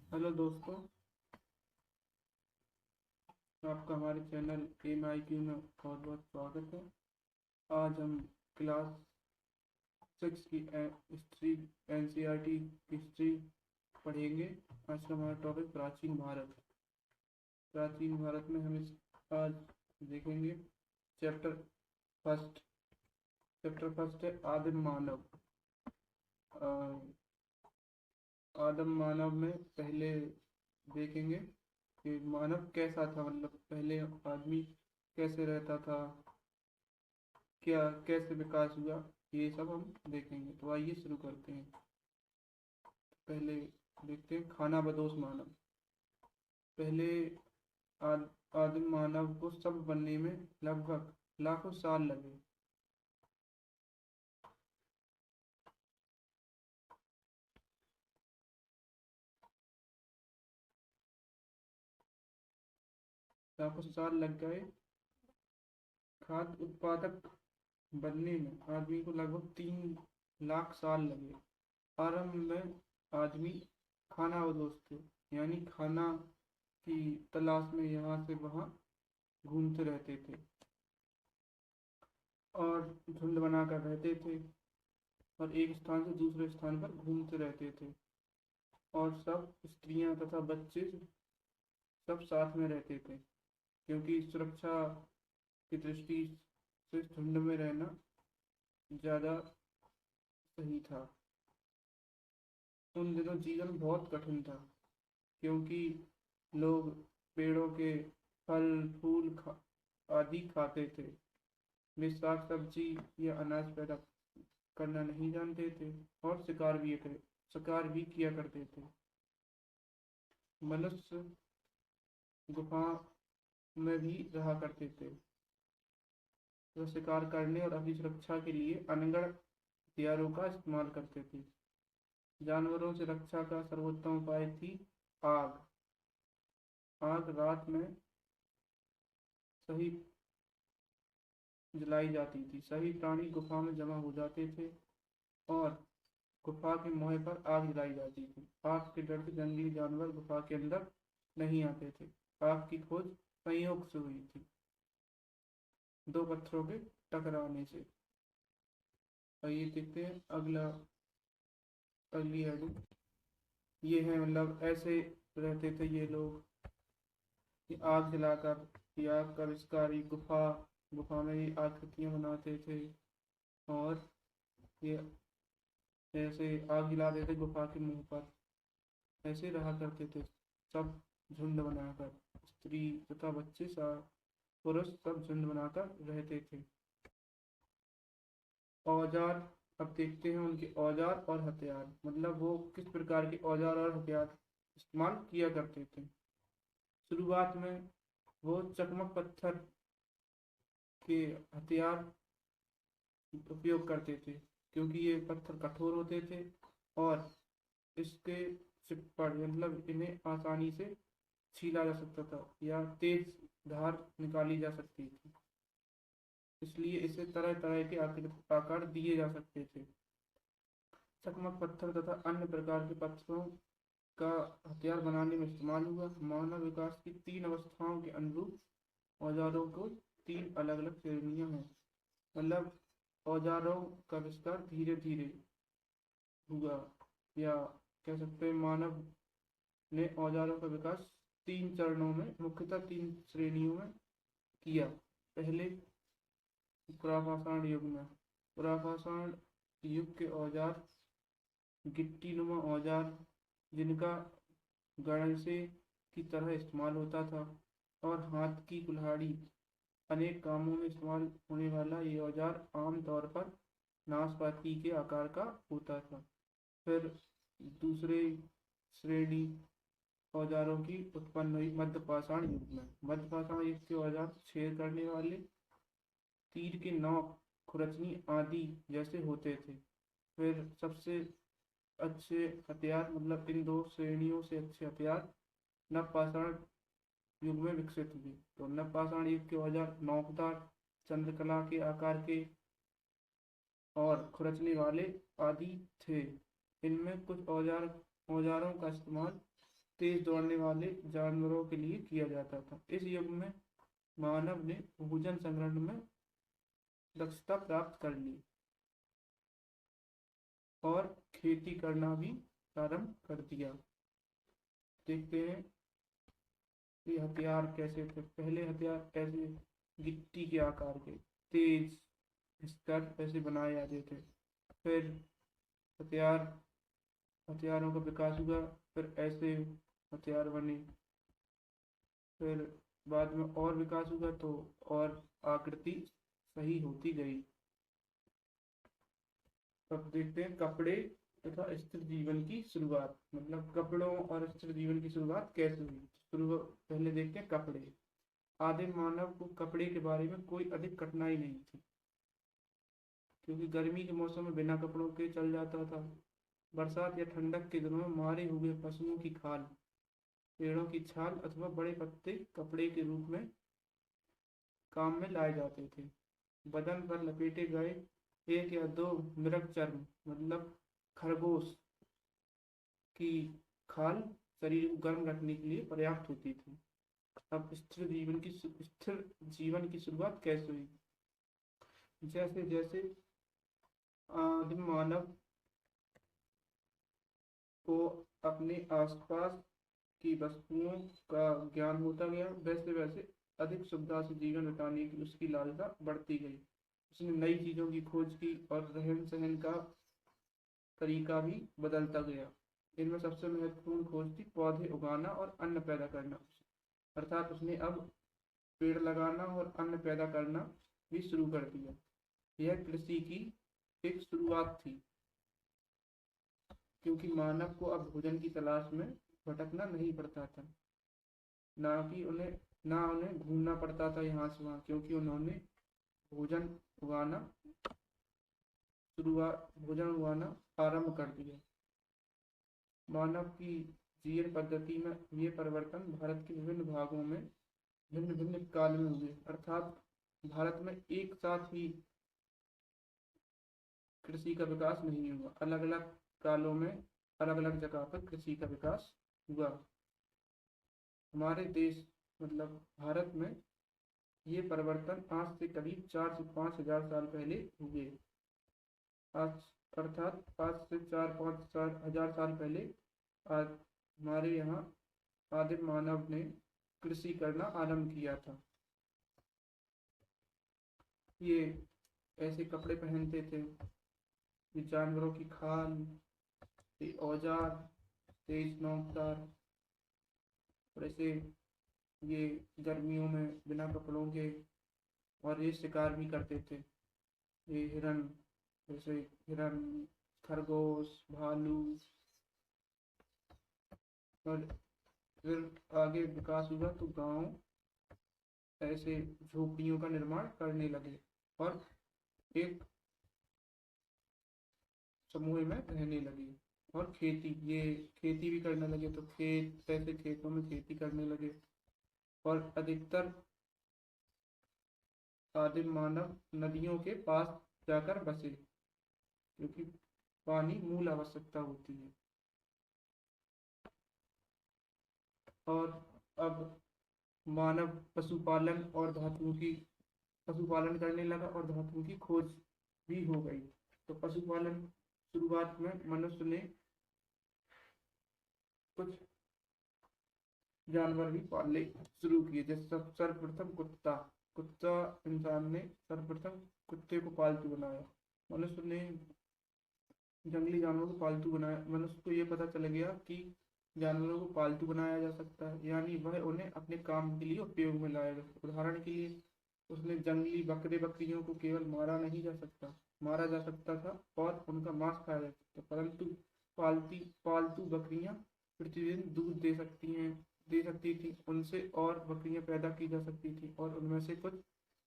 Hello दोस्तों, आपका हमारे चैनल MIQ में बहुत बहुत स्वागत है। आज हम क्लास 6 की हिस्ट्री NCERT हिस्ट्री पढ़ेंगे। आज का हमारा टॉपिक प्राचीन भारत। प्राचीन भारत में हम आज देखेंगे चैप्टर फर्स्ट। चैप्टर फर्स्ट है आदिम मानव। अ, आदिम मानव में पहले देखेंगे कि मानव कैसा था, मतलब पहले आदमी कैसे रहता था, क्या कैसे विकास हुआ, ये सब हम देखेंगे। तो आइए शुरू करते हैं। पहले देखते हैं खाना बदोश मानव। पहले आदिम मानव को सब बनने में लगभग लाखों साल लगे। लाखों साल लग गए। खाद्य उत्पादक बनने में आदमी को लगभग 3 लाख साल लगे। आरंभ में आदमी खाना बदोश थे, यानी खाना की तलाश में यहाँ से वहाँ घूमते रहते थे और झुंड बनाकर रहते थे और एक स्थान से दूसरे स्थान पर घूमते रहते थे। और सब स्त्रियां तथा बच्चे सब साथ में रहते थे, क्योंकि सुरक्षा की दृष्टि से झुंड में रहना ज़्यादा सही था। उन दिनों जीवन बहुत कठिन था, क्योंकि लोग पेड़ों के फल फूल आदि खाते थे। वे साग सब्जी या अनाज पैदा करना नहीं जानते थे और शिकार भी किया करते थे। मनुष्य गुफा में भी रहा करते थे। वह शिकार करने और अपनी सुरक्षा के लिए अनगढ़ हथियारों का इस्तेमाल करते थे। जानवरों से रक्षा का सर्वोत्तम उपाय थी आग। आग रात में सही जलाई जाती थी। सभी प्राणी गुफा में जमा हो जाते थे और गुफा के मुंह पर आग जलाई जाती थी। आग के डर से जंगली जानवर गुफा के अंदर नहीं आते थे। आग की खोज संयोग से हुई थी, दो पत्थरों के टकराने से। आइए देखते हैं अगली हेडिंग। ये है, मतलब ऐसे रहते थे ये लोग कि आग जलाकर या आग का आविष्कार, गुफा गुफा में ही आकृतियां बनाते थे और ये ऐसे आग जला देते गुफा के मुंह पर। ऐसे रहा करते थे सब झुंड बनाकर। स्त्री तथा बच्चे सा पुरुष सब झुंड बनाकर रहते थे। औजार। अब देखते हैं उनके औजार और हथियार, मतलब वो किस प्रकार के औजार और हथियार इस्तेमाल किया करते थे। शुरुआत में वो चकमक पत्थर के हथियार उपयोग करते थे, क्योंकि ये पत्थर कठोर होते थे और इसके चिप्पड़, मतलब इन्हें आसानी से छीला जा सकता था या तेज धार निकाली जा सकती थी। इसलिए इसे तरह तरह के आकार दिए जा सकते थे। चकमक पत्थर तथा अन्य प्रकार के पत्थरों का हथियार बनाने में इस्तेमाल हुआ। मानव विकास की 3 अवस्थाओं के अनुरूप औजारों को 3 अलग अलग श्रेणियां हैं। मतलब औजारों का विस्तार धीरे धीरे हुआ, या कह सकते हैं मानव ने औजारों का विकास 3 चरणों में, मुख्यतः 3 श्रेणियों में किया। पहले पुरापाषाण युग में। पुरापाषाण युग के औजार गिट्टी नुमा औजार, जिनका गणसे की तरह इस्तेमाल होता था, और हाथ की कुल्हाड़ी। अनेक कामों में इस्तेमाल होने वाला ये औजार आमतौर पर नाशपाती के आकार का होता था। फिर दूसरे श्रेणी औजारों की उत्पन्न हुई मध्यपाषाण युग में। मध्यपाषाण युग के औजार छेद करने वाले, तीर के नोक, खुरचनी आदि जैसे होते थे। फिर सबसे अच्छे हथियार, मतलब इन 2 श्रेणियों से अच्छे हथियार नवपाषाण युग में विकसित हुए। तो नवपाषाण युग के औजार नोकदार, चंद्रकला के आकार के और खुरचने वाले आदि थे। इनमें कुछ औजारों का इस्तेमाल तेज दौड़ने वाले जानवरों के लिए किया जाता था। इस युग में मानव ने भोजन संग्रहण में दक्षता प्राप्त कर ली और खेती करना भी प्रारंभ कर दिया। देखते हैं कि हथियार कैसे थे। पहले हथियार ऐसे गिट्टी के आकार के तेज स्तर ऐसे बनाए जाते थे। फिर हथियार हथियारों का विकास हुआ, फिर ऐसे हथियार बने। फिर बाद में और विकास हुआ तो और आकृति सही होती गई। अब देखते हैं कपड़े तथा स्थिर जीवन की शुरुआत। मतलब कपड़ों और स्थिर जीवन की शुरुआत कैसे हुई। पहले देखते हैं कपड़े। आदिम मानव को कपड़े के बारे में कोई अधिक कठिनाई नहीं थी, क्योंकि गर्मी के मौसम में बिना कपड़ों के चल जाता था। बरसात या ठंडक के दिनों में मारे हुए पशुओं की खाल, पेड़ों की छाल अथवा बड़े पत्ते कपड़े के रूप में काम में लाए जाते थे। बदन पर लपेटे गए एक या दो मृग चर्म मतलब खरगोश की खाल शरीर को गर्म रखने के लिए पर्याप्त होती थी। अब स्थिर जीवन की शुरुआत कैसे हुई। जैसे जैसे आदिम मानव को अपने आसपास की वस्तुओं का ज्ञान होता गया, वैसे वैसे अधिक सुविधा से जीवन बिताने की उसकी लालसा बढ़ती गई। उसने नई चीजों की खोज की और रहन सहन का तरीका भी बदलता गया। इनमें सबसे महत्वपूर्ण खोज थी पौधे उगाना और अन्न पैदा करना। अर्थात उसने अब पेड़ लगाना और अन्न पैदा करना भी शुरू कर दिया। यह कृषि की एक शुरुआत थी, क्योंकि मानव को अब भोजन की तलाश में भटकना नहीं पड़ता था। ना उन्हें घूमना पड़ता था यहाँ से वहाँ, क्योंकि उन्होंने भोजन उगाना आरंभ कर दिया। मानव की जीवन पद्धति में ये परिवर्तन भारत के विभिन्न भागों में भिन्न भिन्न काल में हुए। अर्थात भारत में एक साथ ही कृषि का विकास नहीं हुआ, अलग अलग कालों में अलग अलग जगह पर कृषि का विकास हुआ। हमारे देश मतलब भारत में ये परिवर्तन आज से करीब 4 से 5 हजार साल पहले हुए। अर्थात 5 से 4-5 हजार साल पहले आज हमारे यहाँ आदिम मानव ने कृषि करना आरंभ किया था। ये ऐसे कपड़े पहनते थे, ये जानवरों की खाल, ये औजार, तेज नोकदार, और ऐसे ये गर्मियों में बिना कपड़ों के, और ये शिकार भी करते थे। ये हिरन, जैसे हिरन, खरगोश, भालू। और फिर आगे विकास हुआ तो गांव ऐसे झोपड़ियों का निर्माण करने लगे और एक समूह में रहने लगे। और खेती भी करने लगे, तो खेतों में खेती करने लगे। और अधिकतर आदिम मानव नदियों के पास जाकर बसे, क्योंकि पानी मूल आवश्यकता होती है। और अब मानव पशुपालन करने लगा और धातुओं की खोज भी हो गई। तो पशुपालन शुरुआत में मनुष्य ने कुछ जानवर भी पालने शुरू किए। जैसे सर्वप्रथम कुत्ता इंसान ने सर्वप्रथम कुत्ते को पालतू बनाया। मनुष्य ने जंगली जानवरों को पालतू बनाया। मनुष्य को ये पता चल गया कि जानवरों को पालतू बनाया जा सकता है, यानी वह उन्हें अपने काम के लिए उपयोग में लाया जा सकता। उदाहरण के लिए उसने जंगली बकरियों को केवल मारा जा सकता था और उनका मांस खाया जा सकता, परंतु पालतू बकरियां प्रतिदिन दूध दे सकती थी, उनसे और बकरियां पैदा की जा सकती थी और उनमें से कुछ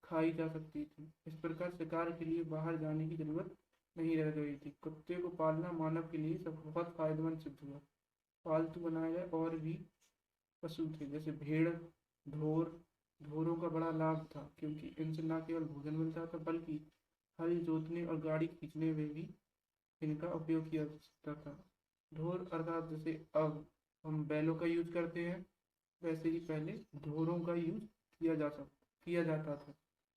खाई जा सकती थी। इस प्रकार शिकार के लिए बाहर जाने की जरूरत नहीं रह गई थी। कुत्ते को पालना मानव के लिए सब बहुत फायदेमंद सिद्ध हुआ। पालतू बनाए गए और भी पशु थे, जैसे भेड़, ढोरों का बड़ा लाभ था, क्योंकि इनसे न केवल भोजन मिलता था बल्कि हल जोतने और गाड़ी खींचने में भी इनका उपयोग किया जा सकता था। ढोर अर्थात जैसे अब हम बैलों का यूज करते हैं, वैसे ही पहले ढोरों का यूज किया जाता था।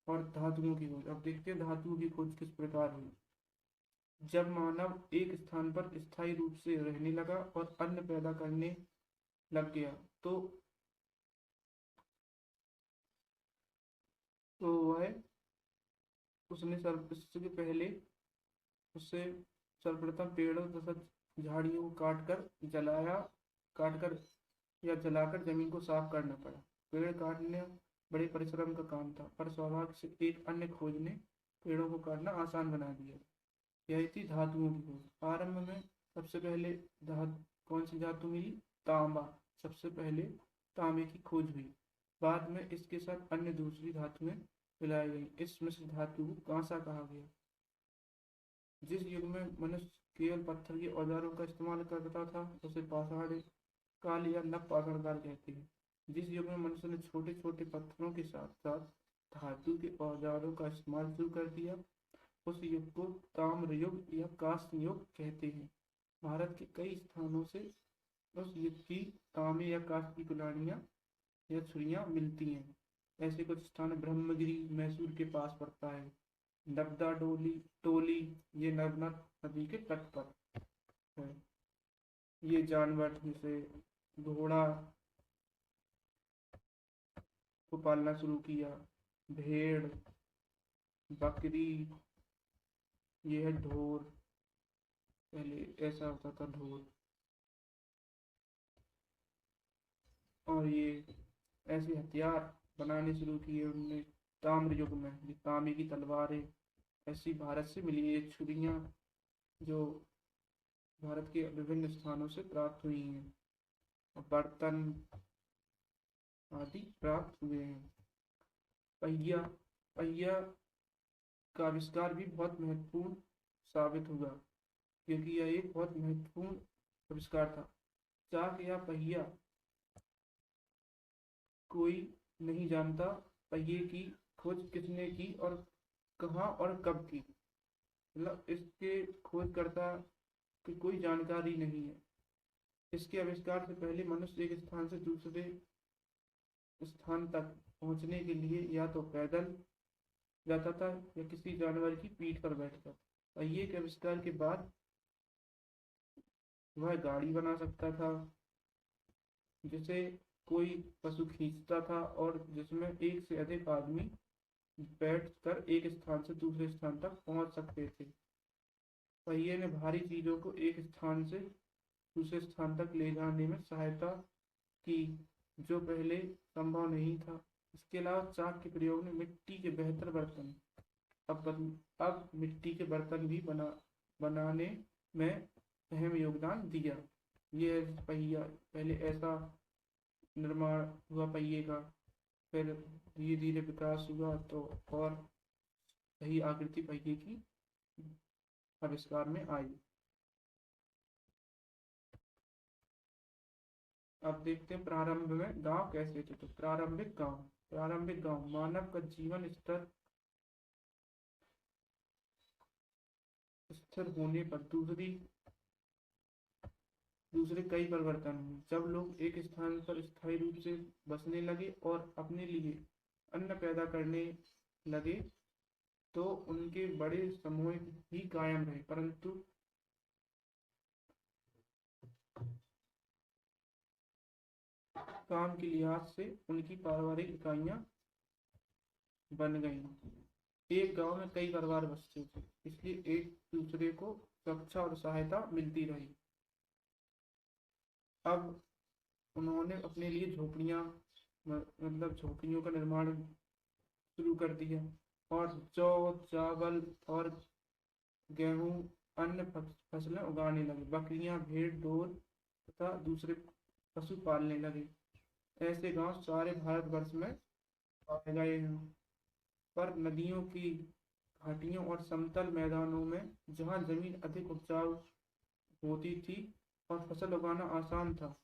और धातुओं की खोज, अब देखते हैं धातुओं की खोज किस प्रकार हुई। जब मानव एक स्थान पर स्थायी रूप से रहने लगा और अन्न पैदा करने लग गया, तो वह उसने सर्व इससे पहले उससे सर्वप्रथम पेड़ों तथा झाड़ियों को काट कर या जलाकर जमीन को साफ करना पड़ा। पेड़ काटने बड़े परिश्रम का काम था, पर सौभाग्य से एक अन्य खोज ने पेड़ों को काटना आसान बना दिया। यही थी धातुओं की खोज। आरंभ में सबसे पहले कौन सी धातु मिली? तांबा। सबसे पहले तांबे की खोज हुई। बाद में इसके साथ अन्य दूसरी धातुएं मिलाई गई। इस मिश्र धातु को कांसा कहा गया। जिस युग में मनुष्य केवल पत्थर के औजारों का इस्तेमाल करता था, उसे पाषाण काल या नव पाषाण काल कहते हैं। जिस युग में मनुष्य ने छोटे छोटे पत्थरों के साथ साथ धातु के औजारों का इस्तेमाल शुरू कर दिया, उस युग को ताम्र युग या कांस्य युग कहते हैं। भारत के कई स्थानों से उस युग की तांबे या कांस्य की कुल्हाड़ियाँ या छुरियाँ मिलती हैं। ऐसे कुछ स्थान ब्रह्मगिरी मैसूर के पास पड़ता है। नर्मदा टोली ये नर्मदा नदी के तट पर है। ये जानवर जैसे घोड़ा को पालना शुरू किया, भेड़, बकरी, ये है ढोर। पहले ऐसा होता था ढोर। और ये ऐसे हथियार बनाने शुरू किए उनने ताम्र युग में। ये तांबे की तलवारें ऐसी भारत से मिली, ये छुरियाँ जो भारत के विभिन्न स्थानों से प्राप्त हुई हैं, और बर्तन आदि प्राप्त हुए हैं। पहिया पहिया का आविष्कार भी बहुत महत्वपूर्ण साबित हुआ, क्योंकि यह एक बहुत महत्वपूर्ण आविष्कार था। चाक या पहिया कोई नहीं जानता पहिए की खोज किसने की और कहाँ और कब की। मतलब इसके खोजकर्ता की कोई जानकारी नहीं है। इसके आविष्कार से पहले मनुष्य एक स्थान से दूसरे स्थान तक पहुंचने के लिए या तो पैदल जाता था या किसी जानवर की पीठ पर बैठकर। पहिए के आविष्कार के बाद वह गाड़ी बना सकता था, जिसे कोई पशु खींचता था और जिसमें एक से अधिक आदमी बैठकर एक स्थान से दूसरे स्थान तक पहुंच सकते थे। पहिए ने भारी चीजों को एक स्थान से दूसरे स्थान तक ले जाने में सहायता की, जो पहले संभव नहीं था। इसके अलावा चाक के प्रयोग ने मिट्टी के बेहतर बर्तन अब मिट्टी के बर्तन भी बनाने में अहम योगदान दिया। ये पहिया पहले ऐसा निर्माण हुआ पहिए का, फिर धीरे धीरे विकास हुआ तो और सही आकृति पहिए की आविष्कार में आई। अब देखते हैं प्रारंभ में गांव कैसे थे। तो प्रारंभिक गांव मानव का जीवन स्तर स्थिर होने पर दूसरे कई परिवर्तन हुए। जब लोग एक स्थान पर स्थायी रूप से बसने लगे और अपने लिए अन्न पैदा करने लगे, तो उनके बड़े समूह ही कायम रहे, परंतु काम के लिहाज से उनकी पारिवारिक इकाइयां बन गईं। एक गांव में कई परिवार बसते थे, इसलिए एक दूसरे को सुरक्षा और सहायता मिलती रही। अब उन्होंने अपने लिए झोपड़ियों का निर्माण शुरू कर दिया और जौ, चावल और गेहूं अन्य फसलें उगाने लगे। बकरियां, भेड़, ढोर तथा दूसरे पशु पालने लगे। ऐसे गांव सारे भारतवर्ष में पाए गए हैं। पर नदियों की घाटियों और समतल मैदानों में जहां जमीन अधिक उपजाऊ होती थी और फसल उगाना आसान था,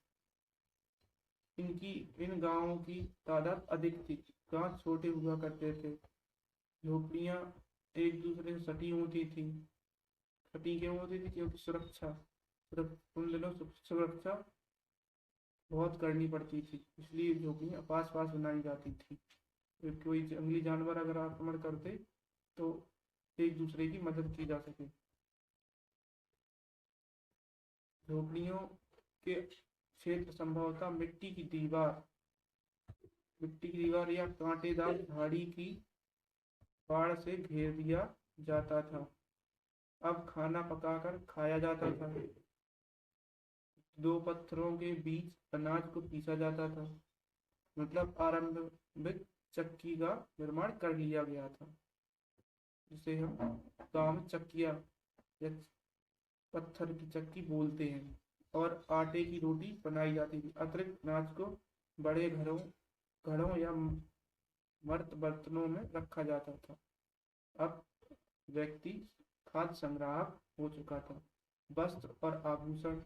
इन गांवों की तादाद अधिक थी। गांव छोटे हुआ करते थे। झोपड़ियां एक दूसरे से सटी होती थी। सटी क्यों होती थी? क्योंकि सुरक्षा बहुत करनी पड़ती थी, इसलिए झोपड़ियाँ पास पास बनाई जाती थी। तो कोई जंगली जानवर अगर आक्रमण करते तो एक दूसरे की मदद की जा सके। झोपड़ियों के क्षेत्र संभवतः मिट्टी की दीवार या कांटेदार झाड़ी की बाड़ से घेर दिया जाता था। अब खाना पकाकर खाया जाता था। दो पत्थरों के बीच अनाज को पीसा जाता था। मतलब आरंभिक चक्की का निर्माण कर लिया गया था, जिसे हम गांव में चक्किया या पत्थर की चक्की बोलते हैं। और आटे की रोटी बनाई जाती थी। अतिरिक्त अनाज को बड़े घड़ों या मर्त बर्तनों में रखा जाता था। अब व्यक्ति खाद्य संग्राहक हो चुका था। वस्त्र और आभूषण,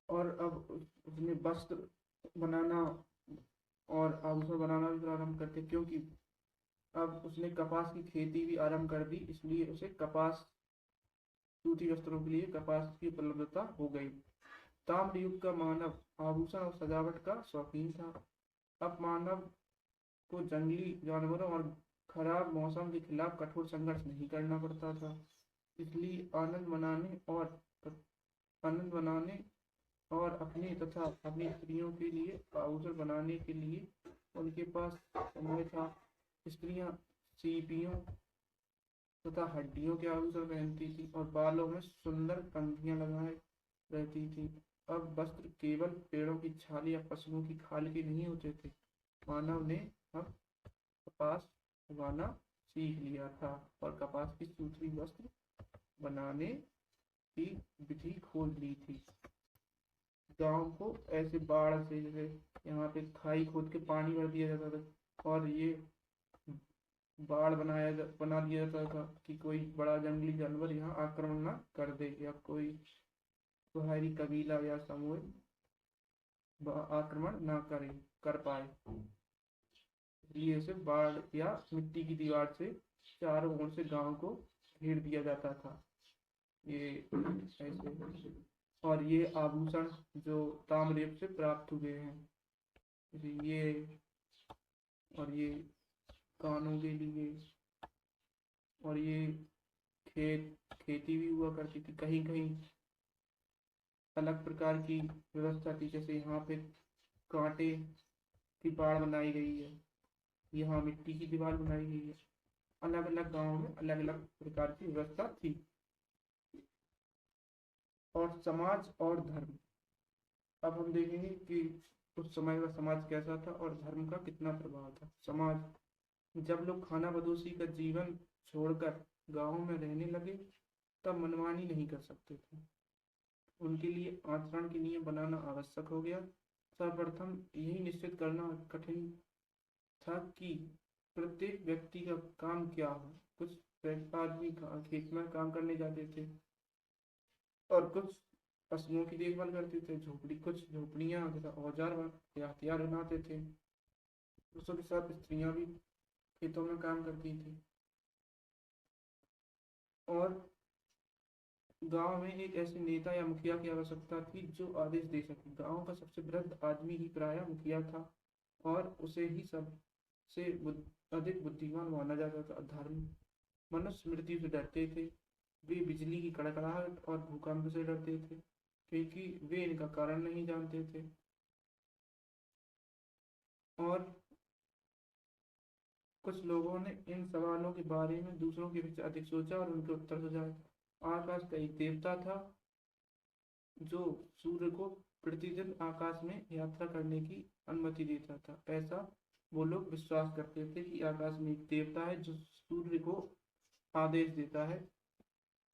और अब उसने वस्त्र बनाना और आभूषण बनाना भी प्रारंभ करते, क्योंकि अब उसने कपास की खेती भी आरंभ कर दी, इसलिए उसे कपास सूती वस्त्रों के लिए कपास की उपलब्धता हो गई। ताम्र युग का मानव आभूषण और सजावट का शौकीन था। अब मानव को जंगली जानवरों और खराब मौसम के खिलाफ कठोर संघर्ष नहीं करना पड़ता था, इसलिए आनंद मनाने और अपने तथा अपनी स्त्रियों के लिए आभूषण बनाने के लिए उनके पास समय था। स्त्रियां सीपियों तथा हड्डियों के आभूषण पहनती थी और बालों में सुंदर कंघियां लगाए रहती थी। अब वस्त्र केवल पेड़ों की छाल या पशुओं की खाल के नहीं होते थे। मानव ने अब कपास उगाना सीख लिया था और कपास की सूती वस्त्र बनाने की विधि खोज ली थी। गांव को ऐसे बाढ़ से, जैसे यहाँ पे खाई खोद के पानी भर दिया जाता था और ये बाढ़ बना दिया जाता था कि कोई बड़ा जंगली जानवर यहाँ आक्रमण ना कर दे या कोई बाहरी कबीला या समूह आक्रमण ना कर पाए। इसलिए उसे बाढ़ या मिट्टी की दीवार से चारों ओर से गांव को घेर दिया जाता था। ये ऐसे, और ये आभूषण जो ताम्रयुग से प्राप्त हुए हैं, ये और ये कानों के लिए, और ये खेती भी हुआ करती थी। कहीं कहीं अलग प्रकार की व्यवस्था थी, जैसे यहाँ पे कांटे की बाड़ बनाई गई है, यहाँ मिट्टी की दीवार बनाई गई है। अलग अलग गांवों में अलग अलग प्रकार की व्यवस्था थी। और समाज और धर्म, अब हम देखेंगे कि उस समय का समाज कैसा था और धर्म का कितना प्रभाव था। समाज, जब लोग खाना बदोशी का जीवन छोड़कर गांवों में रहने लगे तब मनमानी नहीं कर सकते थे। उनके लिए आचरण के नियम बनाना आवश्यक हो गया। सर्वप्रथम यही निश्चित करना कठिन था कि प्रत्येक व्यक्ति का काम क्या हो। कुछ आदमी खेत में काम करने जाते थे और कुछ पशुओं की देखभाल करते थे। कुछ झोपड़ियाँ तथा औजार या हथियार बनाते थे। पुरुषों के साथ स्त्रियां भी खेतों में काम करती थी। और गांव में एक ऐसे नेता या मुखिया की आवश्यकता थी जो आदेश दे सके। गांव का सबसे वृद्ध आदमी ही प्रायः मुखिया था और उसे ही सबसे अधिक बुद्धिमान माना जाता था। धर्म, मनुष्य मृत्यु से डरते थे। वे बिजली की कड़कड़ाहट और भूकंप से डरते थे क्योंकि वे इनका कारण नहीं जानते थे। और कुछ लोगों ने इन सवालों के बारे में दूसरों की अपेक्षा अधिक सोचा और उनके उत्तर सुझाए। आकाश का एक देवता था जो सूर्य को प्रतिदिन आकाश में यात्रा करने की अनुमति देता था। ऐसा वो लोग विश्वास करते थे कि आकाश में एक देवता है जो सूर्य को आदेश देता है,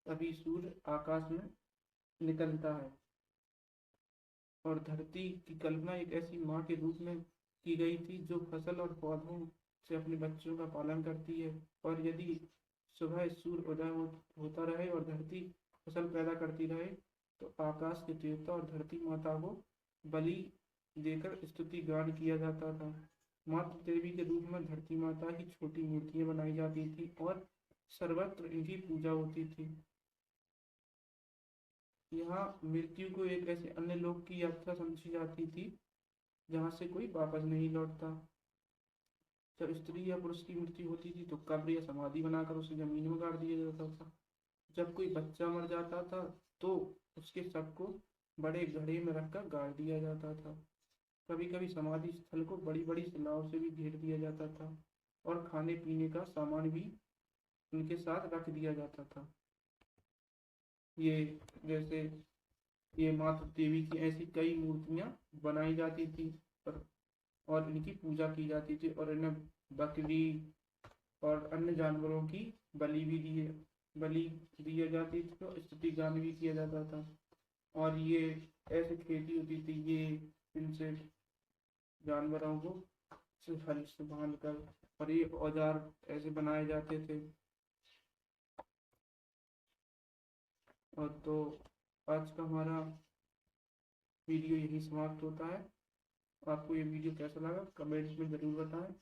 तभी सूर्य आकाश में निकलता है। और धरती की कल्पना एक ऐसी माँ के रूप में की गई थी जो फसल और पौधों से अपने बच्चों का पालन करती है। और यदि सुबह सूर्य उदय होता रहे और धरती फसल पैदा करती रहे तो आकाश के देवता और धरती माता को बलि देकर स्तुति गान किया जाता था। मातृ देवी के रूप में धरती माता की छोटी मूर्तियां बनाई जाती थी और सर्वत्र इनकी पूजा होती थी। यहाँ मृत्यु को एक ऐसे अन्य लोक की यात्रा समझी जाती थी जहाँ से कोई वापस नहीं लौटता। जब स्त्री या पुरुष की मृत्यु होती थी तो कब्र या समाधि बनाकर उसे जमीन में गाड़ दिया जाता था। जब कोई बच्चा मर जाता था तो उसके शव को बड़े घड़े में रखकर गाड़ दिया जाता था। कभी कभी समाधि स्थल को बड़ी बड़ी शिलाओं से भी घेर दिया जाता था और खाने पीने का सामान भी उनके साथ रख दिया जाता था। ये जैसे ये माता देवी की ऐसी कई मूर्तियां बनाई जाती थी और इनकी पूजा की जाती थी और इन्हें बकरी और अन्य जानवरों की बलि भी दिए बलि दिया जाती थी तो स्तुति गान भी किया जाता था। और ये ऐसे खेती होती थी, ये इनसे जानवरों को हल से बांध कर और ये औजार ऐसे बनाए जाते थे। और तो आज का हमारा वीडियो यही समाप्त होता है। आपको ये वीडियो कैसा लगा कमेंट्स में ज़रूर बताएं।